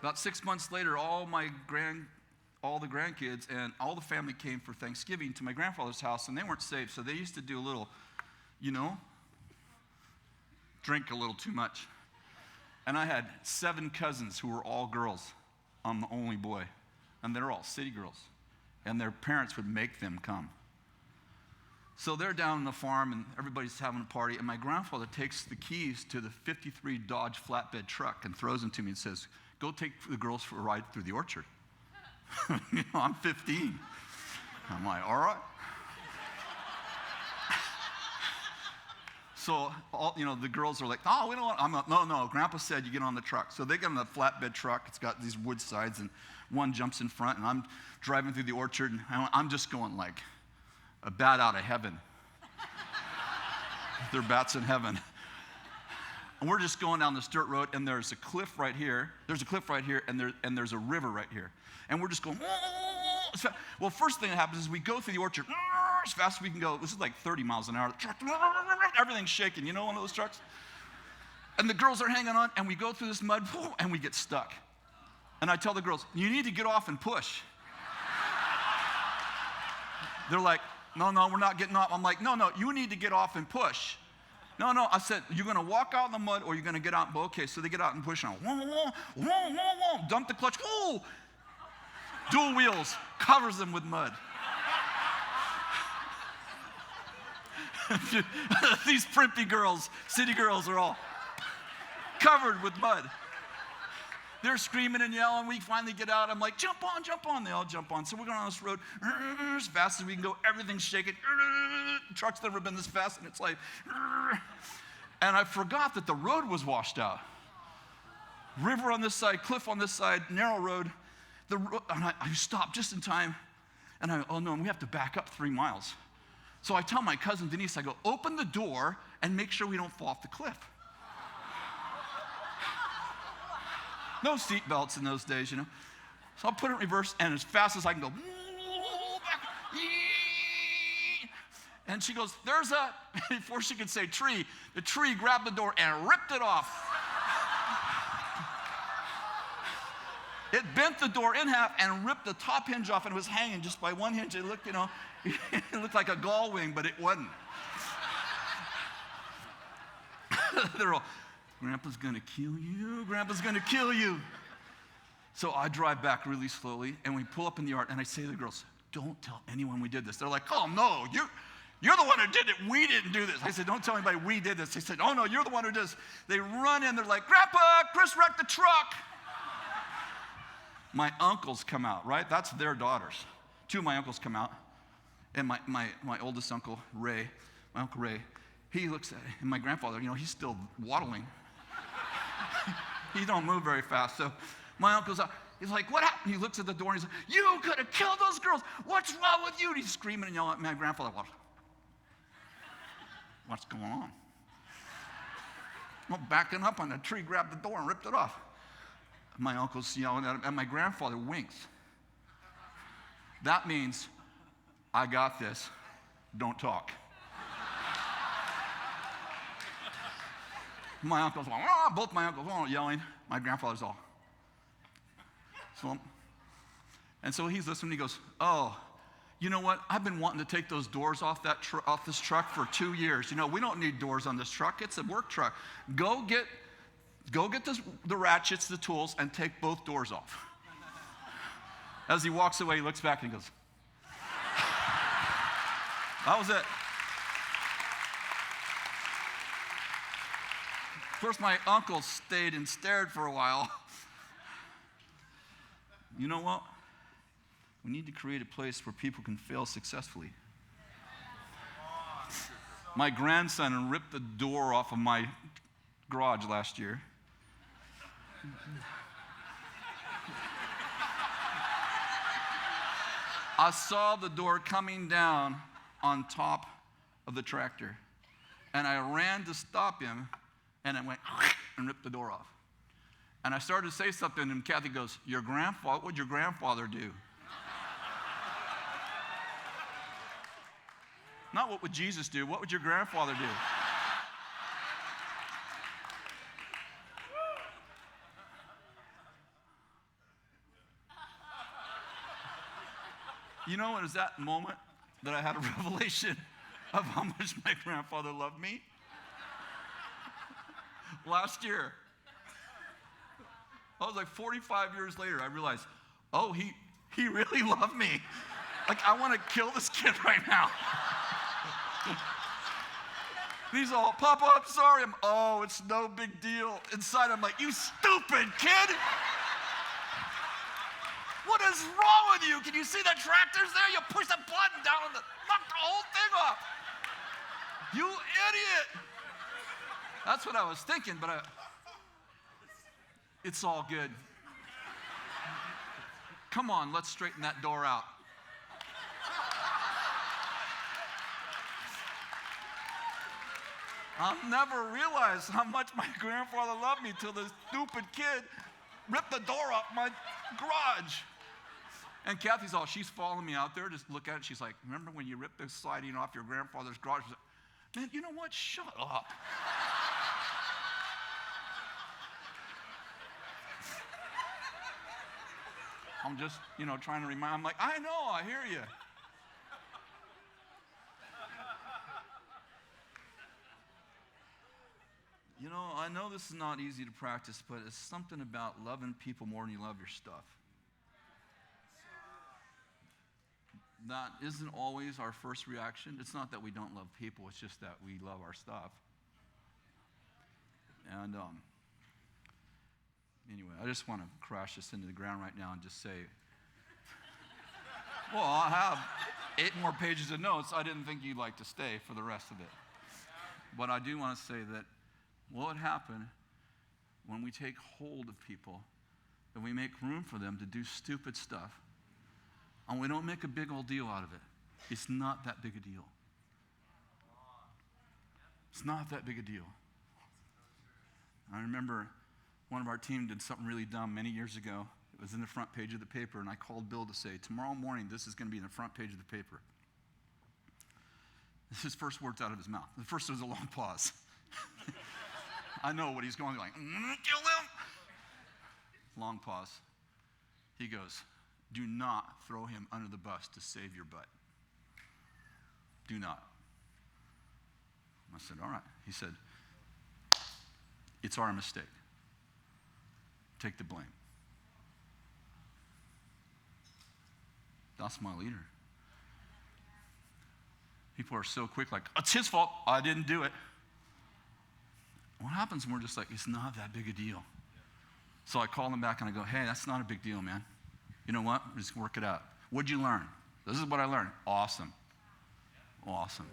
About 6 months later, all the grandkids and all the family came for Thanksgiving to my grandfather's house, and they weren't saved, so they used to do a little, drink a little too much. And I had 7 cousins who were all girls. I'm the only boy, and they're all city girls, and their parents would make them come. So they're down on the farm, and everybody's having a party, and my grandfather takes the keys to the 53 Dodge flatbed truck and throws them to me and says, "Go take the girls for a ride through the orchard." I'm 15. I'm like, all right. So, the girls are like, "Oh, we don't want," I'm like, no, Grandpa said you get on the truck. So they get on the flatbed truck. It's got these wood sides, and one jumps in front, and I'm driving through the orchard, and I'm just going like a bat out of heaven. They're bats in heaven. And we're just going down this dirt road, and there's a cliff right here. There's a cliff right here, and there's a river right here. And we're just going, well, first thing that happens is we go through the orchard as fast as we can go. This is like 30 miles an hour. Everything's shaking. You know one of those trucks? And the girls are hanging on, and we go through this mud, and we get stuck. And I tell the girls, "You need to get off and push." They're like, no, we're not getting off. I'm like, no, you need to get off and push. No, I said, "You're going to walk out in the mud or you're going to get out." Okay, so they get out and push on. Dump the clutch. Whoa! Dual wheels, covers them with mud. These primpy girls, city girls, are all covered with mud. They're screaming and yelling. We finally get out. I'm like, "Jump on. They all jump on. So we're going on this road as fast as we can go. Everything's shaking. The truck's never been this fast in its life. And I forgot that the road was washed out. River on this side, cliff on this side, narrow road. And I stopped just in time. And we have to back up 3 miles. So I tell my cousin Denise, I go, "Open the door and make sure we don't fall off the cliff." No seat belts in those days, So I'll put it in reverse, and as fast as I can go, and she goes, "There's a," before she could say tree, the tree grabbed the door and ripped it off. It bent the door in half and ripped the top hinge off, and it was hanging just by one hinge. It looked, it looked like a gull wing, but it wasn't. They're all, "Grandpa's gonna kill you, Grandpa's gonna kill you." So I drive back really slowly, and we pull up in the yard, and I say to the girls, "Don't tell anyone we did this." They're like, "Oh no, you're the one who did it. We didn't do this." I said, "Don't tell anybody we did this." They said, "Oh no, you're the one who did this." They run in, they're like, "Grandpa, Kris wrecked the truck." My uncles come out, right? That's their daughters. 2 of my uncles come out, and my oldest uncle, Ray, my Uncle Ray, he looks at it, and my grandfather, he's still waddling. He don't move very fast. So my uncle's out. He's like, "What happened?" He looks at the door, and he's like, "You could have killed those girls. What's wrong with you?" And he's screaming and yelling at my grandfather. What's going on? Well, backing up on the tree, grabbed the door and ripped it off. My uncle's yelling at him, and my grandfather winks. That means, "I got this. Don't talk." My uncle's all, both my uncles all yelling. My grandfather's all. And so he's listening. He goes, "Oh, you know what? I've been wanting to take those doors off this truck for 2 years. We don't need doors on this truck. It's a work truck. Go get the ratchets, the tools, and take both doors off." As he walks away, he looks back and he goes, that was it. Of course, my uncle stayed and stared for a while. You know what? We need to create a place where people can fail successfully. My grandson ripped the door off of my garage last year. I saw the door coming down on top of the tractor, and I ran to stop him, and it went and ripped the door off. And I started to say something, and Kathy goes, what would your grandfather do? Not what would Jesus do, what would your grandfather do? You know, it was that moment that I had a revelation of how much my grandfather loved me. Last year, I was like 45 years later, I realized, oh, he really loved me. Like, I want to kill this kid right now. He's all, Papa, I'm sorry. Oh, it's no big deal. Inside, I'm like, you stupid kid. What is wrong with you? Can you see the tractors there? You push the button down and knock the whole thing off. You idiot. That's what I was thinking, but it's all good. Come on, let's straighten that door out. I'll never realize how much my grandfather loved me till this stupid kid ripped the door up my garage. And Kathy's all, she's following me out there, just look at it. She's like, remember when you ripped the siding off your grandfather's garage? I was like, man, you know what? Shut up. I'm just, trying to remind. I'm like, I know, I hear you. I know this is not easy to practice, but it's something about loving people more than you love your stuff. That isn't always our first reaction. It's not that we don't love people, it's just that we love our stuff. And anyway, I just want to crash this into the ground right now and just say, well, I have 8 more pages of notes. I didn't think you'd like to stay for the rest of it. But I do want to say that what would happen when we take hold of people and we make room for them to do stupid stuff and we don't make a big old deal out of it? It's not that big a deal. It's not that big a deal. I remember one of our team did something really dumb many years ago. It was in the front page of the paper, and I called Bill to say, tomorrow morning, this is going to be in the front page of the paper. This is his first words out of his mouth. The first was a long pause. I know what he's going like, kill them. Long pause. He goes, do not throw him under the bus to save your butt. Do not. I said, all right. He said, it's our mistake. Take the blame. That's my leader. People are so quick, like, it's his fault. I didn't do it. What happens when we're just like, it's not that big a deal? So I call them back and I go, hey, that's not a big deal, man. You know what? Just work it out. What'd you learn? This is what I learned. Awesome. Awesome.